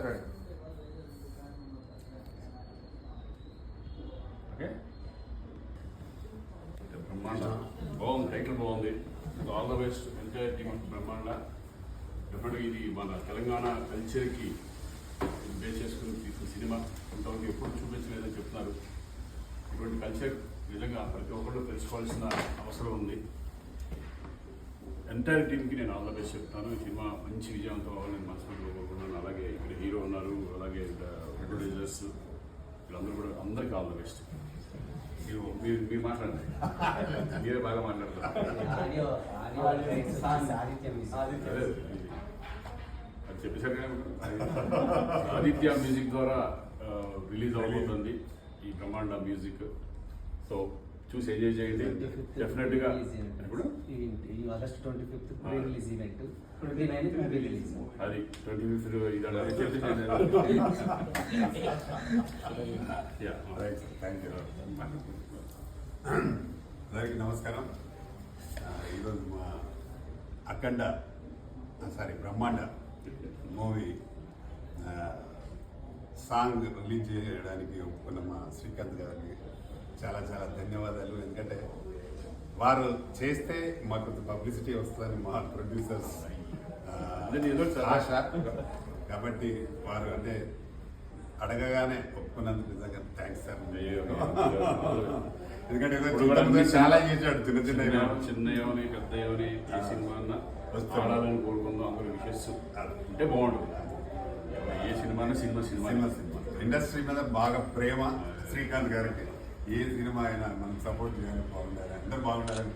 మాట్లాడండి. ఓకే, బ్రహ్మాండ బాగుంది, టైటిల్ బాగుంది. All the best entire team బ్రహ్మాండ. డెఫినెట్గా ఇది మన తెలంగాణ కల్చర్కి బేస్ చేసుకుని తీసిన సినిమా. ఇంతవరకు ఎప్పుడు చూపించలేదని చెప్తున్నారు. ఇటువంటి కల్చర్ నిజంగా ప్రతి ఒక్కళ్ళు తెలుసుకోవాల్సిన అవసరం ఉంది. ఎంటైర్ టీమ్కి నేను ఆల్ ద బెస్ట్ చెప్తాను. ఈ సినిమా మంచి విజయవంతం అవ్వాలని మనస్ఫూర్తిగా కోరుకుంటున్నాను. అలాగే ఇక్కడ హీరో ఉన్నారు, అలాగే ప్రొడ్యూసర్స్ వీళ్ళందరూ కూడా అందరికీ ఆల్ ద బెస్ట్. మీరు మాట్లాడండి, మీరే బాగా మాట్లాడతారు. అది చెప్పేసారు కానీ ఆదిత్య మ్యూజిక్ ద్వారా రిలీజ్ అవబోతుంది ఈ బ్రహ్మాండ మ్యూజిక్. సో చూసి ఎంజాయ్ చేయండి. డెఫినెట్గా ఇప్పుడు August 25th release event, 29th release. అది 25th థ్యాంక్ యూ. అందరికీ నమస్కారం. ఈరోజు మా బ్రహ్మాండ మూవీ సాంగ్ రిలీజ్ చేయడానికి ఒప్పుకున్న మా శ్రీకాంత్ గారికి చాలా చాలా ధన్యవాదాలు. ఎందుకంటే వారు చేస్తే మాకు పబ్లిసిటీ వస్తుందని మా ప్రొడ్యూసర్స్ ఆశ. కాబట్టి వారు అంటే అడగగానే ఒప్పుకున్నందుకు నిజంగా థ్యాంక్స్ సార్. ఎందుకంటే చాలా చేశాడు, చిన్న చిన్నయోని పెద్దయోని ఈ సినిమా ఆడాలని కోరుకుందాం. అందరూ విషెస్ అంటే బాగుంటుంది. ఏ సినిమా సినిమా ఇండస్ట్రీ మీద బాగా ప్రేమ శ్రీకాంత్ గారికి. ఏ సినిమా అయినా మనం సపోర్ట్ చేయాలి, బాగుండాలి, అందరూ బాగుండాలని